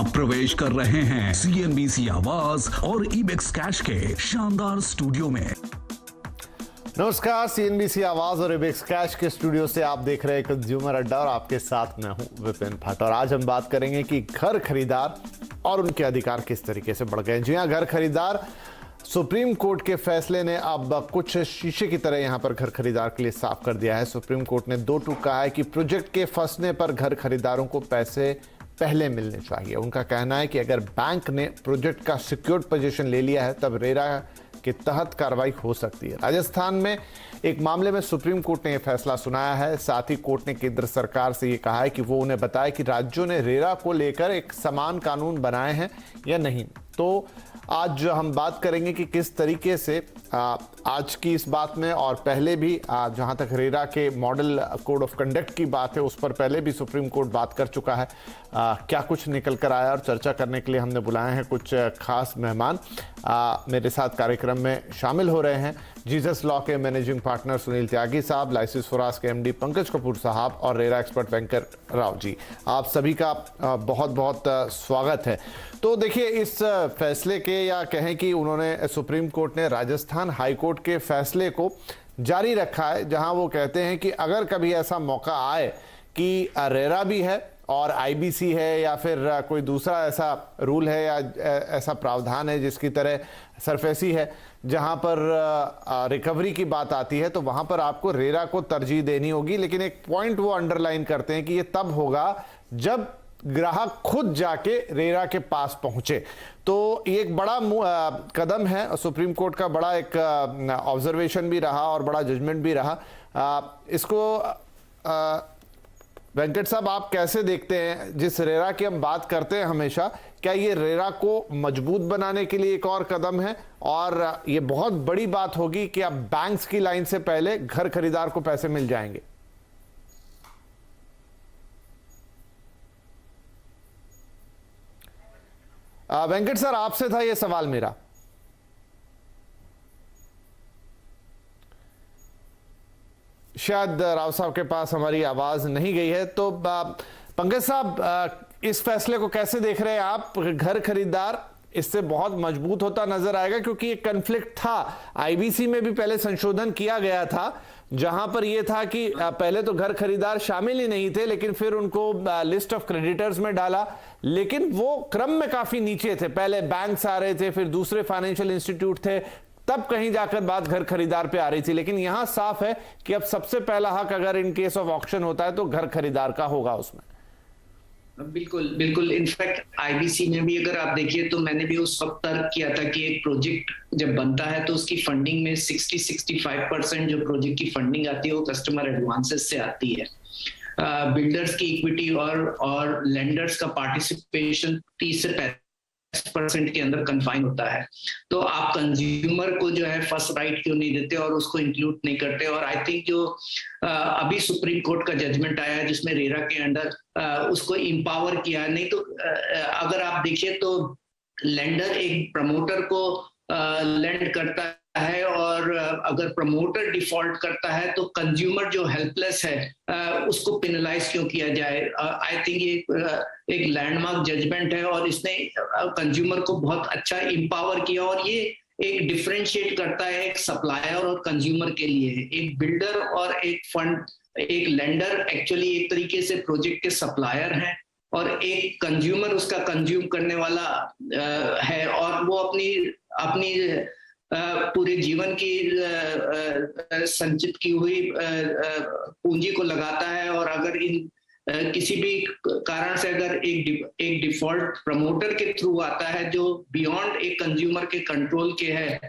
अब प्रवेश कर रहे हैं CNBC आवाज और इबेक्स कैश के शानदार स्टूडियो में। नमस्कार, CNBC आवाज और इबेक्स कैश के स्टूडियो से आप देख रहे हैं कंज्यूमर अड्डा और आपके साथ मैं हूं विपिन भट्ट। और आज हम बात करेंगे कि घर खरीदार और उनके अधिकार किस तरीके से बढ़ गए। जी हां, घर खरीदार सुप्रीम कोर्ट के फैसले ने अब कुछ शीशे की तरह यहां पर घर खरीदार के लिए साफ कर दिया है। सुप्रीम कोर्ट ने दो टूक कहा है कि प्रोजेक्ट के फंसने पर घर खरीदारों को पैसे पहले मिलने चाहिए। उनका कहना है कि अगर बैंक ने प्रोजेक्ट का सिक्योर्ड पोजीशन ले लिया है तब रेरा के तहत कार्रवाई हो सकती है। राजस्थान में एक मामले में सुप्रीम कोर्ट ने यह फैसला सुनाया है। साथ ही कोर्ट ने केंद्र सरकार से यह कहा है कि वो उन्हें बताए कि राज्यों ने रेरा को लेकर एक समान कानून बनाए हैं या नहीं। तो आज हम बात करेंगे कि किस तरीके से आज की इस बात में और पहले भी जहां तक रेरा के मॉडल कोड ऑफ कंडक्ट की बात है उस पर पहले भी सुप्रीम कोर्ट बात कर चुका है। क्या कुछ निकल कर आया और चर्चा करने के लिए हमने बुलाए हैं कुछ खास मेहमान। मेरे साथ कार्यक्रम में शामिल हो रहे हैं जीसस लॉ के मैनेजिंग पार्टनर सुनील त्यागी साहब, लाइसेंस फॉरास के MD पंकज कपूर साहब और रेरा एक्सपर्ट वेंकट राव जी। आप सभी का बहुत बहुत स्वागत है। तो देखिए, इस फैसले के या कहें कि उन्होंने सुप्रीम कोर्ट ने राजस्थान हाई कोर्ट के फैसले को जारी रखा है, जहां वो कहते हैं कि अगर कभी ऐसा मौका आए कि रेरा भी है और IBC है या फिर कोई दूसरा ऐसा रूल है या ऐसा प्रावधान है जिसकी तरह सरफेसी है जहां पर रिकवरी की बात आती है, तो वहां पर आपको रेरा को तरजीह देनी होगी। लेकिन एक पॉइंट वो अंडरलाइन करते हैं कि ये तब होगा जब ग्राहक खुद जाके रेरा के पास पहुंचे। तो ये एक बड़ा कदम है सुप्रीम कोर्ट का, बड़ा एक ऑब्जर्वेशन भी रहा और बड़ा जजमेंट भी रहा। इसको वेंकट साहब, आप कैसे देखते हैं? जिस रेरा की हम बात करते हैं हमेशा, क्या ये रेरा को मजबूत बनाने के लिए एक और कदम है और ये बहुत बड़ी बात होगी कि अब बैंक्स की लाइन से पहले घर खरीदार को पैसे मिल जाएंगे? वेंकट सर, आपसे था ये सवाल मेरा। शायद राव साहब के पास हमारी आवाज नहीं गई है। तो पंकज साहब, इस फैसले को कैसे देख रहे हैं आप? घर खरीदार इससे बहुत मजबूत होता नजर आएगा क्योंकि एक कन्फ्लिक्ट था। IBC में भी पहले संशोधन किया गया था जहां पर यह था कि पहले तो घर खरीदार शामिल ही नहीं थे, लेकिन फिर उनको लिस्ट ऑफ क्रेडिटर्स में डाला, लेकिन वो क्रम में काफी नीचे थे। पहले बैंक्स आ रहे थे, फिर दूसरे फाइनेंशियल इंस्टीट्यूट थे, तब कहीं जाकर बात घर खरीदार पे आ रही थी। लेकिन यहां साफ है कि अब सबसे पहला हक अगर इन केस ऑफ ऑक्शन होता है तो घर खरीदार का होगा उसमें। बिल्कुल बिल्कुल। इनफैक्ट IBC में भी अगर आप देखिए तो मैंने भी उस वक्त तर्क किया था कि एक प्रोजेक्ट जब बनता है तो उसकी फंडिंग में 60-65% जो प्रोजेक्ट की फंडिंग आती है वो कस्टमर एडवांसेस से आती है। बिल्डर्स की इक्विटी और लेंडर्स का पार्टिसिपेशन 30 से 35% के अंदर कन्फाइन होता है। तो आप कंज्यूमर को जो है फर्स्ट राइट क्यों नहीं देते और उसको इंक्लूड नहीं करते? और आई थिंक जो अभी सुप्रीम कोर्ट का जजमेंट आया है जिसमें रेरा के अंडर उसको इंपावर किया है। नहीं तो अगर आप देखिए तो लेंडर एक प्रमोटर को लेंड करता है और अगर प्रमोटर डिफॉल्ट करता है तो कंज्यूमर जो हेल्पलेस है उसको पेनलाइज क्यों किया जाए? आई थिंक ये एक लैंडमार्क जजमेंट है और इसने कंज्यूमर को बहुत अच्छा इंपावर किया और ये एक डिफरेंशिएट करता है एक सप्लायर और कंज्यूमर के लिए। एक बिल्डर और एक लेंडर एक्चुअली एक तरीके से प्रोजेक्ट के सप्लायर हैं और एक कंज्यूमर उसका कंज्यूम करने वाला है और वो अपनी पूरे जीवन की संचित की हुई पूंजी को लगाता है। और अगर किसी भी कारण से अगर एक डिफॉल्ट प्रमोटर के थ्रू आता है जो बियॉन्ड एक कंज्यूमर के कंट्रोल के है,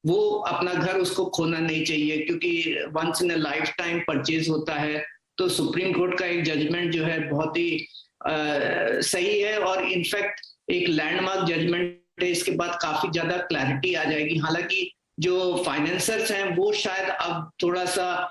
वो अपना घर उसको खोना नहीं चाहिए क्योंकि once in a life time purchase होता है। तो सुप्रीम कोर्ट का एक जजमेंट जो है बहुत ही सही है और इनफैक्ट एक लैंडमार्क जजमेंट है। इसके बाद काफी ज्यादा क्लैरिटी आ जाएगी। हालांकि जो फाइनेंसर्स हैं वो शायद अब थोड़ा सा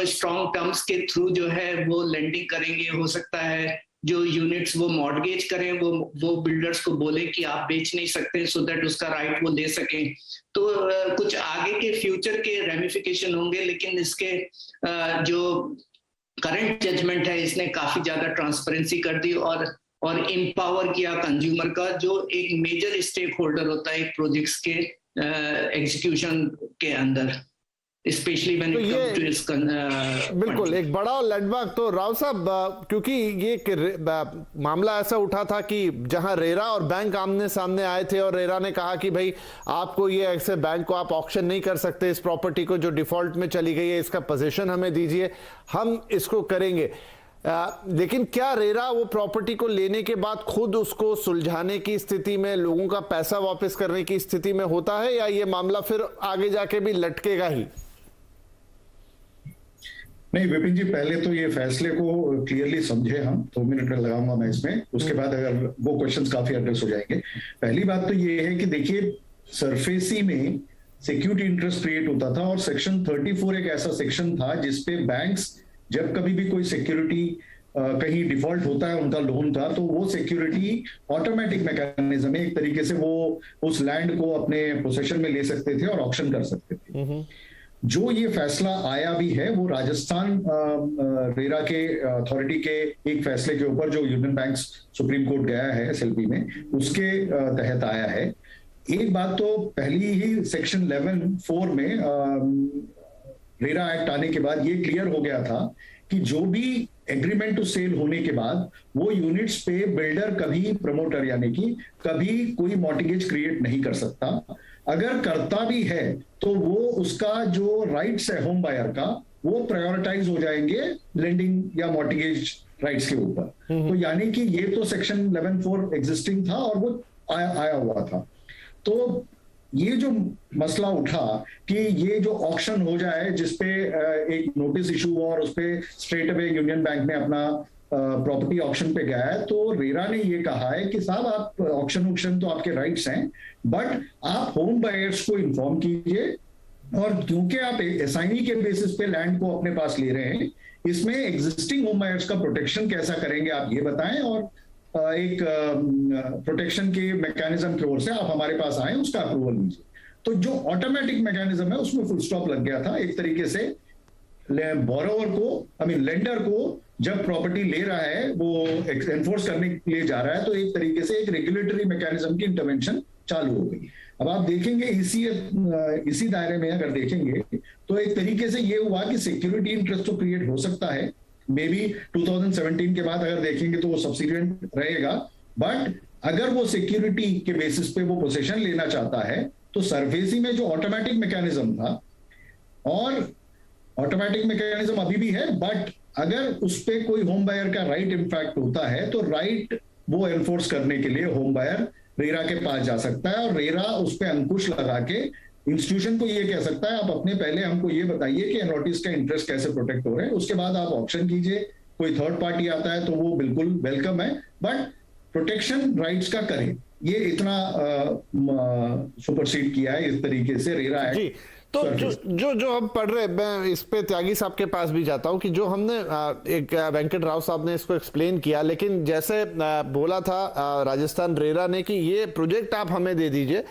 स्ट्रॉन्ग टर्म्स के थ्रू जो है वो लेंडिंग करेंगे। हो सकता है जो यूनिट्स वो मॉर्गेज करें वो बिल्डर्स को बोले कि आप बेच नहीं सकते सो दैट उसका राइट वो दे सकें। तो कुछ आगे के फ्यूचर के रेमिफिकेशन होंगे, लेकिन इसके जो करंट जजमेंट है इसने काफी ज्यादा ट्रांसपेरेंसी कर दी और और एम्पावर किया कंज्यूमर का, जो एक मेजर स्टेक होल्डर होता है एक प्रोजेक्ट्स के एग्जीक्यूशन के अंदर, specially when it comes to it's बिल्कुल एक बड़ा लैंडमार्क। तो राव साहब, क्योंकि ये मामला ऐसा उठा था कि जहां रेरा और बैंक आमने सामने आए थे और रेरा ने कहा कि भाई आपको ये ऐसे बैंक को आप ऑक्शन नहीं कर सकते, इस प्रॉपर्टी को जो डिफॉल्ट में चली गई है इसका पोजीशन हमें दीजिए, हम इसको करेंगे। लेकिन क्या रेरा वो प्रॉपर्टी को लेने के बाद खुद उसको सुलझाने की स्थिति में, लोगों का पैसा वापस करने की स्थिति में होता है, या ये मामला फिर आगे जाके भी लटकेगा ही? नहीं विपिन जी, पहले तो ये फैसले को क्लियरली समझे हम, 2 मिनट लगाऊंगा मैं इसमें, उसके बाद अगर वो क्वेश्चंस काफी एड्रेस हो जाएंगे। पहली बात तो ये है कि देखिए सरफेसी में सिक्योरिटी इंटरेस्ट क्रिएट होता था और सेक्शन 34 एक ऐसा सेक्शन था जिसपे बैंक्स जब कभी भी कोई सिक्योरिटी कहीं डिफॉल्ट होता है, उनका लोन था, तो वो सिक्योरिटी ऑटोमेटिक मैकेनिज्म है, एक तरीके से वो उस लैंड को अपने पोसेशन में ले सकते थे और ऑक्शन कर सकते थे। जो ये फैसला आया भी है वो राजस्थान रेरा के अथॉरिटी के एक फैसले के ऊपर, जो यूनियन बैंक सुप्रीम कोर्ट गया है एसएलपी में, उसके तहत आया है। एक बात तो पहली ही सेक्शन 11(4) में रेरा एक्ट आने के बाद ये क्लियर हो गया था कि जो भी एग्रीमेंट टू सेल होने के बाद वो यूनिट्स पे बिल्डर कभी, प्रमोटर यानी कि कभी कोई मॉर्टगेज क्रिएट नहीं कर सकता। अगर करता भी है तो वो उसका जो राइट्स है होम बायर का, वो प्रायोरिटाइज हो जाएंगे लेंडिंग या मॉर्टगेज राइट्स के ऊपर। तो यानी कि ये तो सेक्शन 11(4) एग्जिस्टिंग था और वो आया हुआ था। तो ये जो मसला उठा कि ये जो ऑक्शन हो जाए जिसपे एक नोटिस इशू हुआ और उसपे स्ट्रेट अवे यूनियन बैंक ने अपना प्रॉपर्टी ऑक्शन पे गया है, तो रेरा ने ये कहा है कि साहब आप ऑक्शन तो आपके राइट्स हैं, बट आप होम बायर्स को इन्फॉर्म कीजिए, और क्योंकि आप एसआईनी के बेसिस पे लैंड को अपने पास ले रहे हैं, इसमें एग्जिस्टिंग होम बायर्स का प्रोटेक्शन कैसा करेंगे आप ये बताएं, और एक प्रोटेक्शन के मैकेनिज्म की ओर से आप हमारे पास आए, उसका अप्रूवल लीजिए। तो जो ऑटोमेटिक मैकेनिज्म है उसमें फुल स्टॉप लग गया था। एक तरीके से बोरोवर को, लेंडर को जब प्रॉपर्टी ले रहा है, वो एनफोर्स करने के लिए जा रहा है, तो एक तरीके से एक रेगुलेटरी मैकेनिज्म की इंटरवेंशन चालू हो गई। अब आप देखेंगे इसी दायरे में अगर देखेंगे तो एक तरीके से ये हुआ कि सिक्योरिटी इंटरेस्ट तो क्रिएट हो सकता है, मे बी 2017 के बाद अगर देखेंगे तो वो सब्सिक्वेंट रहेगा, बट अगर वो सिक्योरिटी के बेसिस पे वो पोजीशन लेना चाहता है तो सरफेसी में जो ऑटोमेटिक मैकेनिज्म था, और ऑटोमेटिक मैकेनिज्म अभी भी है, बट अगर उस पे कोई होम बायर का राइट इम्पैक्ट होता है तो राइट वो एनफोर्स करने के लिए होम बायर रेरा के पास जा सकता है, और रेरा उस पे अंकुश लगा के इंस्टीट्यूशन को ये कह सकता है आप अपने पहले हमको ये बताइए कि नोटिस का इंटरेस्ट कैसे प्रोटेक्ट हो रहे हैं, उसके बाद आप ऑक्शन कीजिए। कोई थर्ड पार्टी आता है तो वो बिल्कुल वेलकम है, बट प्रोटेक्शन राइट्स का करें। ये इतना सुपरसीड किया है इस तरीके से रेरा एक्ट। तो जो हम पढ़ रहे, मैं इस पे त्यागी साहब के पास भी जाता हूं कि जो हमने एक वेंकट राव साहब ने इसको एक्सप्लेन किया, लेकिन जैसे बोला था राजस्थान रेरा ने कि ये प्रोजेक्ट आप हमें दे दीजिए,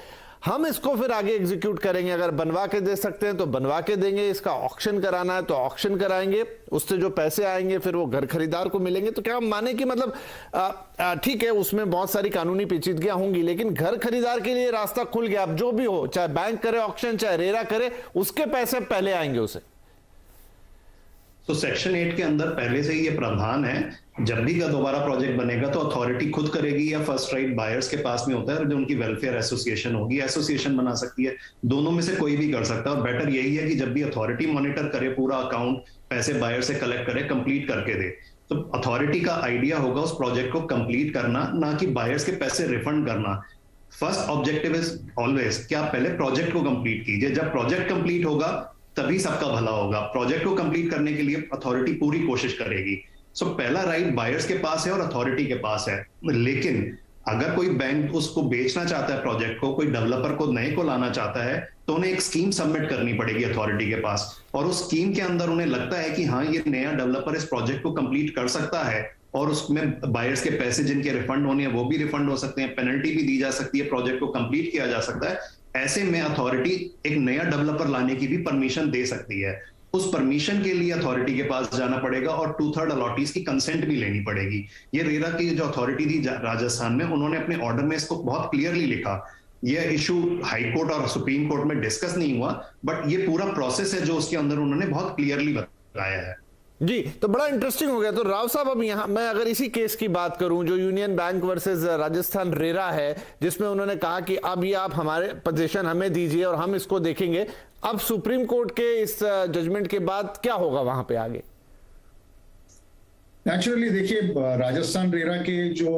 हम इसको फिर आगे एग्जीक्यूट करेंगे, अगर बनवा के दे सकते हैं तो बनवा के देंगे, इसका ऑक्शन कराना है तो ऑक्शन कराएंगे, उससे जो पैसे आएंगे फिर वो घर खरीदार को मिलेंगे। तो क्या हम माने कि मतलब ठीक है उसमें बहुत सारी कानूनी पेचीदगियां होंगी, लेकिन घर खरीदार के लिए रास्ता खुल गया। अब जो भी हो, चाहे बैंक करे ऑक्शन, चाहे रेरा करे, उसके पैसे पहले आएंगे उसे। तो सेक्शन 8 के अंदर पहले से ही ये प्रावधान है, जब भी का दोबारा प्रोजेक्ट बनेगा तो अथॉरिटी खुद करेगी या फर्स्ट राइट बायर्स के पास में होता है, जो उनकी वेलफेयर एसोसिएशन होगी, एसोसिएशन बना सकती है, दोनों में से कोई भी कर सकता है। और बेटर यही है कि जब भी अथॉरिटी मॉनिटर करे पूरा अकाउंट, पैसे बायर से कलेक्ट करे, कंप्लीट करके दे। तो अथॉरिटी का आइडिया होगा उस प्रोजेक्ट को कंप्लीट करना, ना कि बायर्स के पैसे रिफंड करना। फर्स्ट ऑब्जेक्टिव इज ऑलवेज कि आप पहले प्रोजेक्ट को कंप्लीट कीजिए, जब प्रोजेक्ट कंप्लीट होगा तभी सबका भला होगा। प्रोजेक्ट को कंप्लीट करने के लिए अथॉरिटी पूरी कोशिश करेगी। सो पहला राइट बायर्स के पास है और अथॉरिटी के पास है। लेकिन अगर कोई बैंक उसको बेचना चाहता है प्रोजेक्ट को, कोई डेवलपर को नए को लाना चाहता है, तो उन्हें एक स्कीम सबमिट करनी पड़ेगी अथॉरिटी के पास, और उस स्कीम के अंदर उन्हें लगता है कि हाँ ये नया डेवलपर इस प्रोजेक्ट को कंप्लीट कर सकता है, और उसमें बायर्स के पैसे जिनके रिफंड होने हैं वो भी रिफंड हो सकते हैं, पेनल्टी भी दी जा सकती है, प्रोजेक्ट को कंप्लीट किया जा सकता है। ऐसे में अथॉरिटी एक नया डेवलपर लाने की भी परमिशन दे सकती है। उस परमिशन के लिए अथॉरिटी के पास जाना पड़ेगा और 2/3 अलॉटीज की कंसेंट भी लेनी पड़ेगी। ये रेरा की जो अथॉरिटी थी राजस्थान में, उन्होंने अपने ऑर्डर में इसको बहुत क्लियरली लिखा। ये इशू हाई कोर्ट और सुप्रीम कोर्ट में डिस्कस नहीं हुआ, बट ये पूरा प्रोसेस है जो उसके अंदर उन्होंने बहुत क्लियरली बताया है। जी, तो बड़ा इंटरेस्टिंग हो गया। तो राव साहब, अब यहाँ मैं अगर इसी केस की बात करूं जो union bank versus Rajasthan RERA है, जिसमें उन्होंने कहा कि अब ये आप हमारे पोजीशन हमें दीजिए और हम इसको देखेंगे, अब सुप्रीम कोर्ट के इस जजमेंट के बाद क्या होगा वहां पे आगे? नेचुरली देखिए, राजस्थान रेरा के जो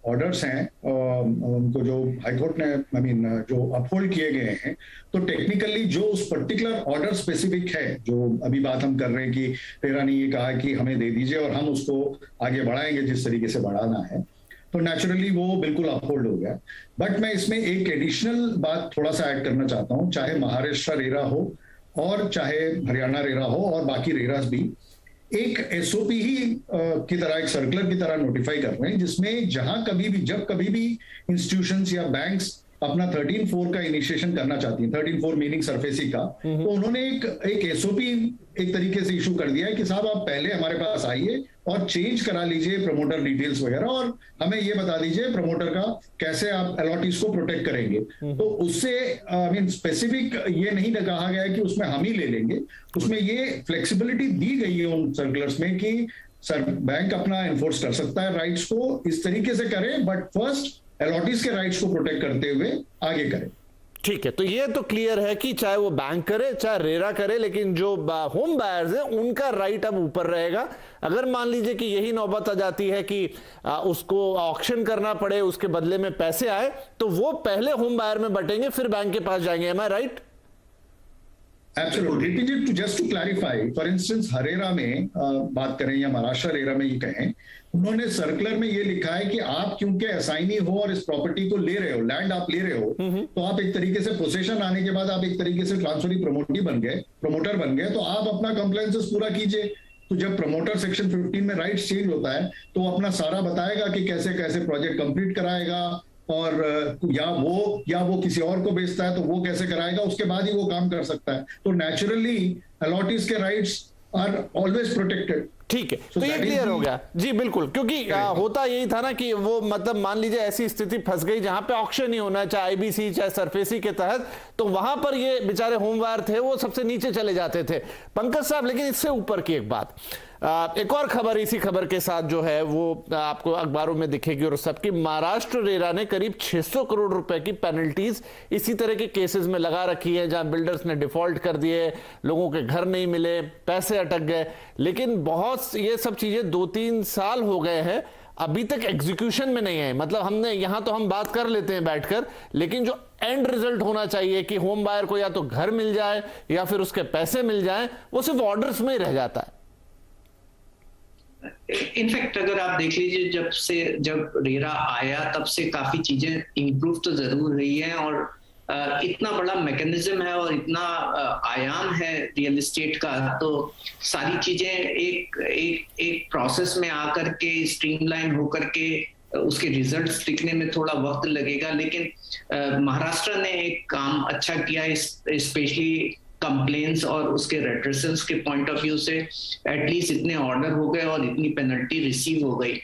ऑर्डर्स हैं उनको जो हाईकोर्ट ने जो अपहोल्ड किए गए हैं, तो टेक्निकली जो उस पर्टिकुलर ऑर्डर स्पेसिफिक है, जो अभी बात हम कर रहे हैं कि रेरा ने ये कहा कि हमें दे दीजिए और हम उसको आगे बढ़ाएंगे जिस तरीके से बढ़ाना है, तो नेचुरली वो बिल्कुल अपहोल्ड हो गया। बट मैं इसमें एक एडिशनल बात थोड़ा सा ऐड करना चाहता हूँ। चाहे महाराष्ट्र रेरा हो और चाहे हरियाणा रेरा हो और बाकी रेरास भी एक एसओपी ही की तरह, एक सर्कुलर की तरह नोटिफाई कर रहे हैं, जिसमें जहां कभी भी, जब कभी भी इंस्टीट्यूशंस या बैंक्स अपना 13(4) का इनिशिएशन करना चाहती हैं, 13(4) मीनिंग सरफेसी का, तो उन्होंने एक एसओपी एक तरीके से इशू कर दिया है कि साहब आप पहले हमारे पास आइए और चेंज करा लीजिए प्रमोटर डिटेल्स वगैरह, और हमें ये बता दीजिए प्रमोटर का कैसे आप अलॉटीज को प्रोटेक्ट करेंगे। तो उससे स्पेसिफिक ये नहीं कहा गया है कि उसमें हम ही ले लेंगे, उसमें ये फ्लेक्सिबिलिटी दी गई है उन सर्कुलर्स में कि सर बैंक अपना एनफोर्स कर सकता है राइट्स को, इस तरीके से करे, बट फर्स्ट अलॉटीज के राइट्स को प्रोटेक्ट करते हुए आगे करें। ठीक है, तो ये तो क्लियर है कि चाहे वो बैंक करे चाहे रेरा करे, लेकिन जो होम बायर्स हैं उनका राइट अब ऊपर रहेगा। अगर मान लीजिए कि यही नौबत आ जाती है कि उसको ऑक्शन करना पड़े, उसके बदले में पैसे आए, तो वो पहले होम बायर में बटेंगे फिर बैंक के पास जाएंगे। Am I right? Absolutely. Just to clarify, for instance, HRERA में बात करें या महाराष्ट्र रेरा में ये कहें, उन्होंने सर्कुलर में ये लिखा है कि आप क्योंकि असाइनी हो और इस प्रॉपर्टी को ले रहे हो, लैंड आप ले रहे हो, तो आप एक तरीके से पोसेशन आने के बाद आप एक तरीके से ट्रांसफरी प्रमोटर बन गए, तो आप अपना कंप्लायंसेस पूरा कीजिए। तो जब प्रमोटर सेक्शन 15 में राइट्स चेंज होता है, तो वो अपना सारा बताएगा कि कैसे कैसे प्रोजेक्ट कंप्लीट कराएगा, और या वो किसी और को बेचता है तो वो कैसे कराएगा, उसके बाद ही वो काम कर सकता है। तो नेचुरली अलॉटीज के राइट्स आर ऑलवेज प्रोटेक्टेड। ठीक है, तो ये क्लियर हो गया जी, बिल्कुल। क्योंकि होता यही था ना कि वो मतलब मान लीजिए ऐसी स्थिति फंस गई जहां पे ऑक्शन ही होना है, चाहे आईबीसी चाहे सरफेसी के तहत, तो वहां पर ये बेचारे होमवायर थे वो सबसे नीचे चले जाते थे। पंकज साहब, लेकिन इससे ऊपर की एक बात, एक और खबर इसी खबर के साथ जो है वो आपको अखबारों में दिखेगी और सबकी, महाराष्ट्र रेरा ने करीब 600 करोड़ रुपए की पेनल्टीज इसी तरह के केसेस में लगा रखी है, जहां बिल्डर्स ने डिफॉल्ट कर दिए, लोगों के घर नहीं मिले, पैसे अटक गए। लेकिन बहुत ये सब चीजें 2-3 साल हो गए हैं, अभी तक एग्जीक्यूशन में नहीं है। मतलब हमने यहां तो हम बात कर लेते हैं बैठकर, लेकिन जो एंड रिजल्ट होना चाहिए कि होम बायर को या तो घर मिल जाए या फिर उसके पैसे मिल जाए, वो सिर्फ ऑर्डर्स में ही रह जाता है। इनफैक्ट अगर आप देख लीजिए, जब रेरा आया तब से काफी चीजें इंप्रूव तो जरूर हुई हैं, और इतना बड़ा मैकेनिज्म है और इतना आयाम है रियल एस्टेट का, तो सारी चीजें एक प्रोसेस में आकर के स्ट्रीमलाइन होकर के उसके रिजल्ट्स दिखने में थोड़ा वक्त लगेगा। लेकिन महाराष्ट्र ने एक काम अच्छा किया, स्पेशली कंप्लेंट्स और उसके रेड्रेसल्स के पॉइंट ऑफ व्यू से। एटलीस्ट इतने ऑर्डर हो गए और इतनी पेनल्टी रिसीव हो गई।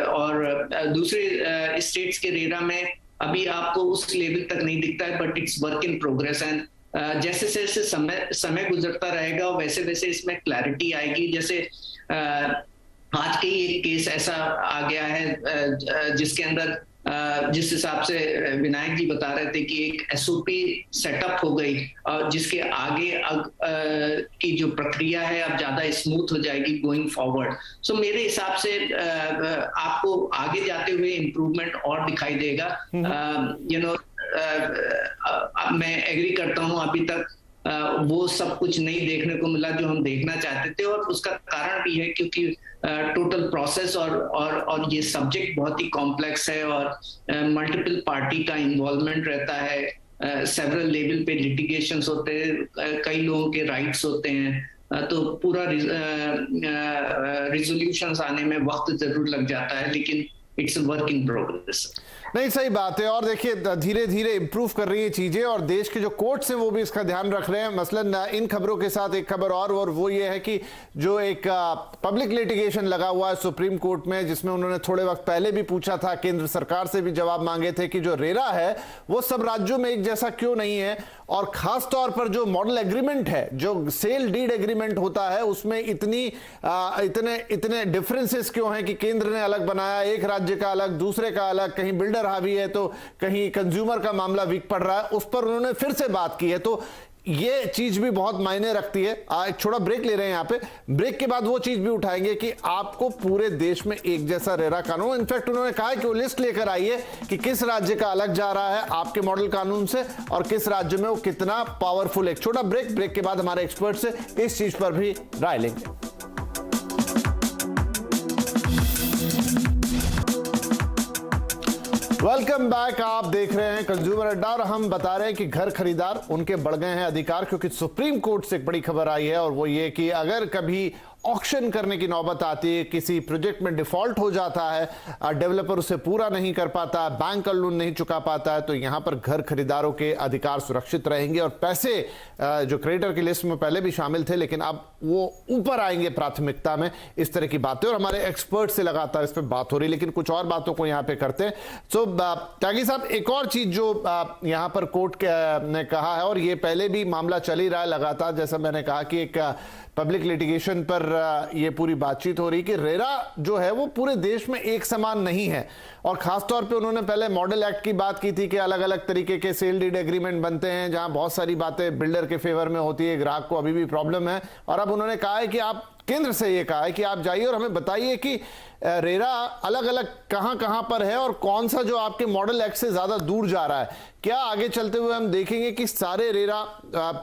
और दूसरे स्टेट्स के रेरा में अभी आपको उस लेवल तक नहीं दिखता है, but it's work in progress. And जैसे जैसे समय गुजरता रहेगा वैसे वैसे इसमें क्लैरिटी आएगी। जैसे आज के ही एक केस ऐसा आ गया है जिसके अंदर जिस हिसाब से विनायक जी बता रहे थे कि एक एसओपी सेटअप हो गई, जिसके आगे की जो प्रक्रिया है अब ज्यादा स्मूथ हो जाएगी गोइंग फॉरवर्ड। सो मेरे हिसाब से आपको आगे जाते हुए इम्प्रूवमेंट और दिखाई देगा। मैं एग्री करता हूं, अभी तक वो सब कुछ नहीं देखने को मिला जो हम देखना चाहते थे, और उसका कारण भी है क्योंकि टोटल प्रोसेस और ये सब्जेक्ट बहुत ही कॉम्प्लेक्स है और मल्टीपल पार्टी का इन्वॉल्वमेंट रहता है, सेवरल लेवल पे लिटिगेशंस होते हैं, कई लोगों के राइट्स होते हैं, तो पूरा रिजोल्यूशंस आने में वक्त जरूर लग जाता है, लेकिन इट्स वर्क इन प्रोग्रेस। नहीं, सही बात है। और देखिए धीरे धीरे इंप्रूव कर रही है चीजें और देश के जो कोर्ट्स हैं वो भी इसका ध्यान रख रहे हैं। मसलन इन खबरों के साथ एक खबर और वो ये है कि जो एक पब्लिक लिटिगेशन लगा हुआ है सुप्रीम कोर्ट में, जिसमें उन्होंने थोड़े वक्त पहले भी पूछा था, केंद्र सरकार से भी जवाब मांगे थे कि जो रेरा है वो सब राज्यों में एक जैसा क्यों नहीं है, और खास तौर पर जो मॉडल एग्रीमेंट है, जो सेल डीड एग्रीमेंट होता है, उसमें इतने डिफरेंसेस क्यों हैं कि केंद्र ने अलग बनाया, एक राज्य का अलग, दूसरे का अलग, कहीं बिल्डर हावी है तो कहीं कंज्यूमर का मामला वीक पड़ रहा है। उस पर उन्होंने फिर से बात की है, तो ये चीज भी बहुत मायने रखती है। एक छोटा ब्रेक ले रहे हैं यहाँ पे, ब्रेक के बाद वो चीज भी उठाएंगे कि आपको पूरे देश में एक जैसा रेरा कानून, इनफैक्ट उन्होंने कहा है कि वो लिस्ट लेकर आइए कि किस राज्य का अलग जा रहा है आपके मॉडल कानून से और किस राज्य में वो कितना पावरफुल। एक छोटा ब्रेक के बाद हमारे एक्सपर्ट से इस चीज पर भी राय लेंगे। वेलकम बैक, आप देख रहे हैं कंज्यूमर अड्डा और हम बता रहे हैं कि घर खरीदार उनके बढ़ गए हैं अधिकार, क्योंकि सुप्रीम कोर्ट से एक बड़ी खबर आई है और वो ये कि अगर कभी ऑक्शन करने की नौबत आती है, किसी प्रोजेक्ट में डिफॉल्ट हो जाता है, डेवलपर उसे पूरा नहीं कर पाता, बैंक का लोन नहीं चुका पाता है, तो यहां पर घर खरीदारों के अधिकार सुरक्षित रहेंगे और पैसे जो क्रेडिटर की लिस्ट में पहले भी शामिल थे लेकिन अब वो ऊपर आएंगे प्राथमिकता में। इस तरह की बातें और हमारे एक्सपर्ट से लगातार इस पर बात हो रही है, लेकिन कुछ और बातों को यहां पे करते हैं। सो त्यागी साहब, एक और चीज जो यहां पर कोर्ट ने कहा है और ये पहले भी मामला चल ही रहा है लगातार, जैसा मैंने कहा कि एक पब्लिक लिटिगेशन पर ये पूरी बातचीत हो रही कि रेरा जो है वो पूरे देश में एक समान नहीं है, और खासतौर पे उन्होंने पहले मॉडल एक्ट की बात की थी कि अलग अलग तरीके के सेल डीड एग्रीमेंट बनते हैं जहां बहुत सारी बातें बिल्डर के फेवर में होती है, ग्राहक को अभी भी प्रॉब्लम है। और अब उन्होंने कहा है कि आप, केंद्र से ये कहा है कि आप जाइए और हमें बताइए कि रेरा अलग अलग कहां पर है और कौन सा जो आपके मॉडल एक्ट से ज्यादा दूर जा रहा है। क्या आगे चलते हुए हम देखेंगे कि सारे रेरा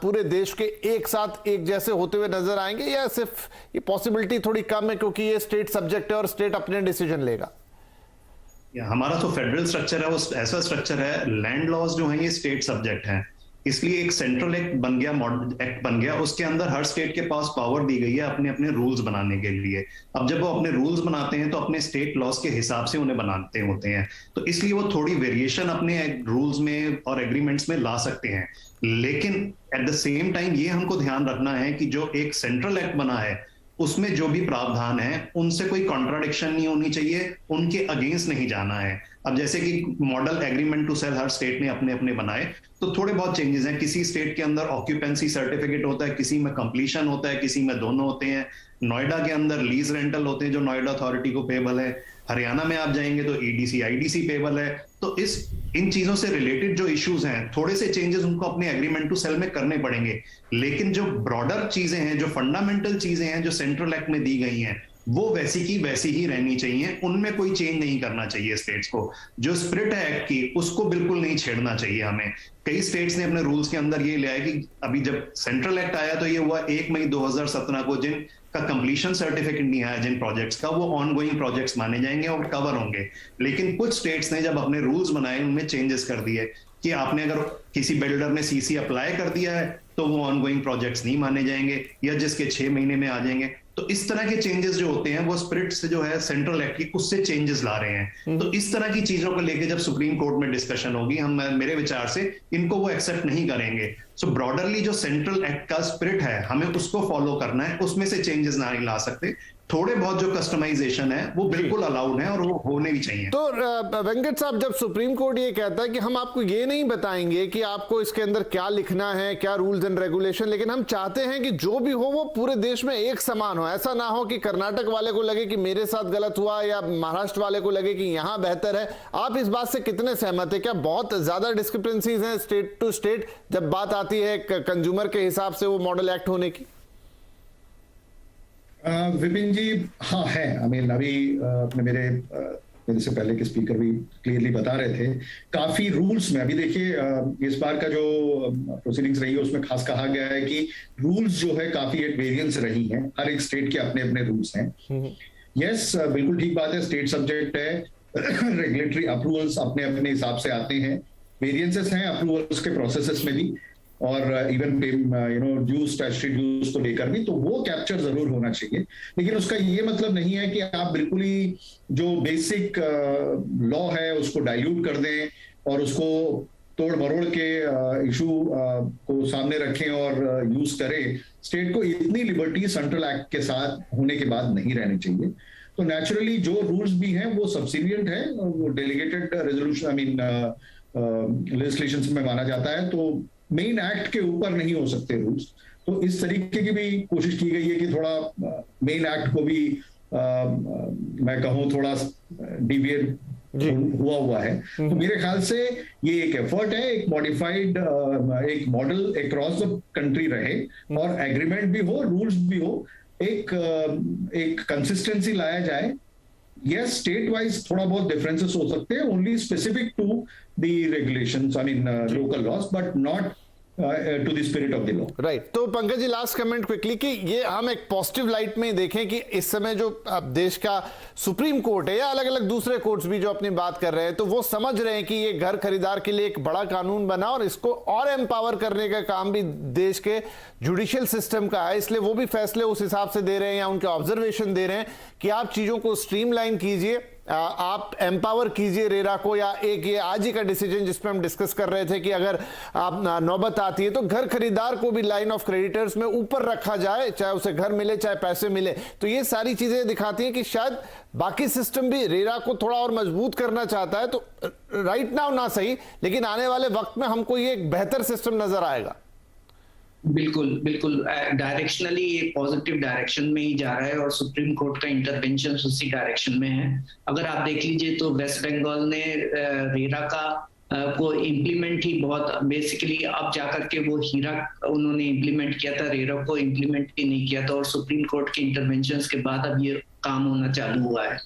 पूरे देश के एक साथ एक जैसे होते हुए नजर आएंगे, या सिर्फ ये पॉसिबिलिटी थोड़ी कम है क्योंकि ये स्टेट सब्जेक्ट है और स्टेट अपने डिसीजन लेगा? हमारा तो फेडरल स्ट्रक्चर है, वो ऐसा स्ट्रक्चर है, लैंड लॉज जो है ये स्टेट सब्जेक्ट है, इसलिए एक सेंट्रल एक्ट बन गया, मॉडल एक्ट बन गया, उसके अंदर हर स्टेट के पास पावर दी गई है अपने अपने रूल्स बनाने के लिए। अब जब वो अपने रूल्स बनाते हैं तो अपने स्टेट लॉज के हिसाब से उन्हें बनाते होते हैं, तो इसलिए वो थोड़ी वेरिएशन अपने रूल्स में और एग्रीमेंट्स में ला सकते हैं। लेकिन एट द सेम टाइम ये हमको ध्यान रखना है कि जो एक सेंट्रल एक्ट बना है उसमें जो भी प्रावधान है उनसे कोई कॉन्ट्राडिक्शन नहीं होनी चाहिए, उनके अगेंस्ट नहीं जाना है। अब जैसे कि मॉडल एग्रीमेंट टू सेल हर स्टेट ने अपने अपने बनाए, तो थोड़े बहुत चेंजेस हैं। किसी स्टेट के अंदर ऑक्यूपेंसी सर्टिफिकेट होता है, किसी में कंप्लीशन होता है, किसी में दोनों होते हैं। नोएडा के अंदर लीज रेंटल होते हैं जो नोएडा अथॉरिटी को पेबल है। हरियाणा में आप जाएंगे तो ईडीसी आईडीसी पेबल है। तो इन चीजों से रिलेटेड जो इश्यूज हैं, थोड़े से चेंजेस उनको अपने एग्रीमेंट टू सेल में करने पड़ेंगे, लेकिन जो ब्रॉडर चीजें हैं, जो फंडामेंटल चीजें हैं जो सेंट्रल एक्ट में दी गई हैं, वो वैसी की वैसी ही रहनी चाहिए, उनमें कोई चेंज नहीं करना चाहिए स्टेट्स को। जो स्पिरिट है एक्ट की उसको बिल्कुल नहीं छेड़ना चाहिए हमें। कई स्टेट्स ने अपने रूल्स के अंदर ये लिया है कि अभी जब सेंट्रल एक्ट आया तो ये हुआ 1 मई 2017 को, जिन का कंप्लीशन सर्टिफिकेट नहीं आया जिन प्रोजेक्ट्स का, वो ऑनगोइंग प्रोजेक्ट्स माने जाएंगे और कवर होंगे। लेकिन कुछ स्टेट्स ने जब अपने रूल्स बनाए उनमें चेंजेस कर दिए कि आपने अगर किसी बिल्डर ने सीसी अप्लाई कर दिया है तो वो ऑनगोइंग प्रोजेक्ट्स नहीं माने जाएंगे, या जिसके 6 महीने में आ जाएंगे। तो इस तरह के चेंजेस जो होते हैं वो स्पिरिट से जो है सेंट्रल एक्ट की, उससे चेंजेस ला रहे हैं। तो इस तरह की चीजों को लेके जब सुप्रीम कोर्ट में डिस्कशन होगी, हम मेरे विचार से इनको वो एक्सेप्ट नहीं करेंगे। सो ब्रॉडरली जो सेंट्रल एक्ट का स्पिरिट है हमें उसको फॉलो करना है, उसमें से चेंजेस नहीं ला सकते। थोड़े बहुत जो कस्टमाइजेशन है वो बिल्कुल अलाउड है और वो होने भी चाहिए। तो वेंकट साहब, जब सुप्रीम कोर्ट ये कहता है कि हम आपको ये नहीं बताएंगे कि आपको इसके अंदर क्या लिखना है, क्या रूल्स एंड रेगुलेशन, लेकिन हम चाहते हैं कि जो भी हो वो पूरे देश में एक समान हो, ऐसा ना हो कि कर्नाटक वाले को लगे कि मेरे साथ गलत हुआ या महाराष्ट्र वाले को लगे कि यहां बेहतर है। आप इस बात से कितने सहमत है? क्या बहुत ज्यादा डिस्क्रिपेंसीज हैं स्टेट टू स्टेट जब बात आती है कंज्यूमर के हिसाब से वो मॉडल एक्ट होने की? विपिन जी, हाँ है। अभी अपने मेरे से पहले के स्पीकर भी क्लियरली बता रहे थे, काफी रूल्स में अभी देखिए इस बार का जो प्रोसीडिंग्स रही है उसमें खास कहा गया है कि रूल्स जो है काफी वेरिएंस रही हैं, हर एक स्टेट के अपने अपने रूल्स हैं। यस, बिल्कुल ठीक बात है, स्टेट सब्जेक्ट है, रेगुलेटरी अप्रूवल्स अपने अपने हिसाब से आते हैं, वेरिएंसेस हैं अप्रूवल्स के प्रोसेसेस में भी। और इवन ड्यूज, स्टैट्यूटरी ड्यूज को लेकर भी, तो वो कैप्चर जरूर होना चाहिए। लेकिन उसका ये मतलब नहीं है कि आप बिल्कुल ही जो बेसिक लॉ है उसको डाइल्यूट कर दें और उसको तोड़ मरोड़ के इशू को सामने रखें और यूज करें। स्टेट को इतनी लिबर्टी सेंट्रल एक्ट के साथ होने के बाद नहीं रहनी चाहिए। तो नेचुरली जो रूल्स भी हैं वो सब्सिडियंट है, वो डेलीगेटेड रेजोल्यूशन लेजिस्लेशंस में माना जाता है, तो मेन एक्ट के ऊपर नहीं हो सकते रूल्स। तो इस तरीके की भी कोशिश की गई है कि थोड़ा मेन एक्ट को भी मैं कहूँ थोड़ा डिविएट हुआ है। तो मेरे ख्याल से ये एक एफर्ट है, एक मॉडिफाइड एक मॉडल अक्रॉस द कंट्री रहे और एग्रीमेंट भी हो, रूल्स भी हो, एक कंसिस्टेंसी लाया जाए। यस, स्टेट वाइज थोड़ा बहुत डिफरेंसेस हो सकते हैं, only specific to the regulations, I mean local laws, but not to the spirit of the law. Right. तो Pankaj ji, last comment quickly कि ये हम एक पॉजिटिव लाइट में देखें कि इस समय जो देश का सुप्रीम कोर्ट है या अलग अलग दूसरे कोर्ट्स भी जो अपनी बात कर रहे हैं, तो वो समझ रहे हैं कि ये घर खरीदार के लिए एक बड़ा कानून बना और इसको और एम्पावर करने का काम भी देश के जुडिशियल सिस्टम का है, इसलिए वो भी फैसले उस हिसाब से दे रहे हैं या उनके ऑब्जर्वेशन दे रहे हैं कि आप चीजों को स्ट्रीमलाइन कीजिए, आप एम्पावर कीजिए रेरा को। या एक ये आज ही का डिसीजन जिसपे हम डिस्कस कर रहे थे कि अगर आप नौबत आती है तो घर खरीदार को भी लाइन ऑफ क्रेडिटर्स में ऊपर रखा जाए, चाहे उसे घर मिले चाहे पैसे मिले। तो ये सारी चीजें दिखाती हैं कि शायद बाकी सिस्टम भी रेरा को थोड़ा और मजबूत करना चाहता है। तो राइट नाउ ना सही, लेकिन आने वाले वक्त में हमको ये एक बेहतर सिस्टम नजर आएगा। बिल्कुल बिल्कुल, डायरेक्शनली ये पॉजिटिव डायरेक्शन में ही जा रहा है और सुप्रीम कोर्ट का इंटरवेंशन उसी डायरेक्शन में है। अगर आप देख लीजिए तो वेस्ट बंगाल ने रेरा का को इम्प्लीमेंट ही बहुत बेसिकली अब जाकर के वो हीरा उन्होंने इम्प्लीमेंट किया था, रेरा को इम्प्लीमेंट भी नहीं किया था, और सुप्रीम कोर्ट के इंटरवेंशंस के बाद अब ये काम होना चालू हुआ है।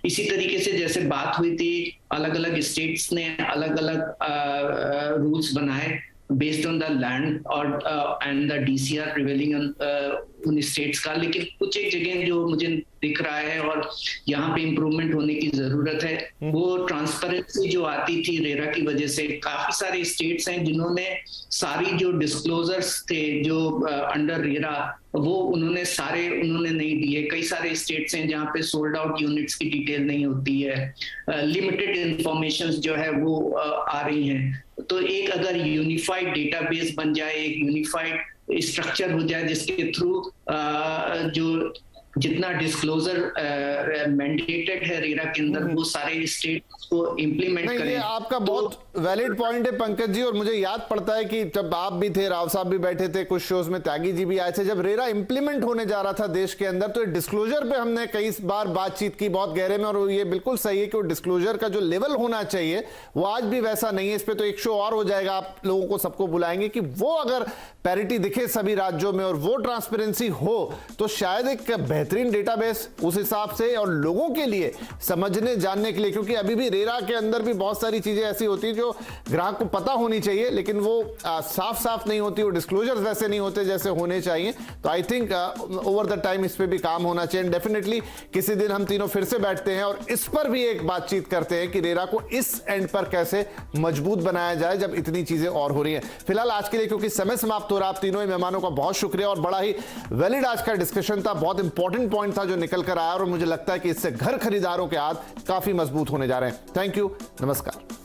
इसी तरीके से जैसे बात हुई थी, अलग अलग स्टेट्स ने अलग अलग रूल्स बनाए based on the land or and the DCR prevailing on उन स्टेट्स का, लेकिन कुछ एक जगह जो मुझे दिख रहा है और यहाँ पे इम्प्रूवमेंट होने की जरूरत है, वो ट्रांसपेरेंसी जो आती थी रेरा की वजह से। काफी सारे स्टेट्स हैं जिन्होंने सारी जो डिस्क्लोजर्स थे जो अंडर रेरा वो उन्होंने नहीं दिए। कई सारे स्टेट्स हैं जहाँ पे सोल्ड आउट यूनिट्स की डिटेल नहीं होती है, लिमिटेड इंफॉर्मेशन जो है वो आ रही हैं। तो एक अगर यूनिफाइड डेटाबेस बन जाए, एक यूनिफाइड स्ट्रक्चर हो जाए जिसके थ्रू जो जितना डिस्क्लोजर मैंडेटेड है रेरा के अंदर वो सारे स्टेट को इम्प्लीमेंट करें। ये आपका बहुत वैलिड पॉइंट है पंकज जी, और मुझे याद पड़ता है कि जब आप भी थे, राव साहब भी बैठे थे, कुछ शोज में त्यागी जी भी आए थे, जब रेरा इंप्लीमेंट होने जा रहा था देश के अंदर, तो डिस्क्लोजर पे हमने कई बार बातचीत की बहुत गहरे में, और ये बिल्कुल सही है कि वो डिस्क्लोजर का जो लेवल होना चाहिए वो आज भी वैसा नहीं है। इस पे तो एक शो और हो जाएगा, आप लोगों को सबको बुलाएंगे कि वो अगर पैरिटी दिखे सभी राज्यों में और वो ट्रांसपेरेंसी हो तो शायद एक बेहतरीन डेटाबेस उस हिसाब से और लोगों के लिए समझने जानने के लिए, क्योंकि अभी भी रेरा के अंदर भी बहुत सारी चीजें ऐसी होती है जो ग्राहक को पता होनी चाहिए लेकिन वो साफ साफ नहीं होती, वो डिस्क्लोजर्स वैसे नहीं होते जैसे होने चाहिए। तो I think over the time इस पे भी काम होना चाहिए। डेफिनेटली किसी दिन हम तीनों फिर से बैठते हैं और इस पर भी एक बातचीत करते हैं कि रेरा को इस एंड पर कैसे मजबूत बनाया जाए जब इतनी चीजें और हो रही हैं। फिलहाल आज के लिए क्योंकि समय समाप्त हो रहा, आप तीनों ही मेहमानों का बहुत शुक्रिया और बड़ा ही वैलिड आज का डिस्कशन था, बहुत इंपॉर्टेंट पॉइंट था जो निकल कर आया और मुझे लगता है कि इससे घर खरीदारों के हाथ काफी मजबूत होने जा रहे हैं। थैंक यू, नमस्कार।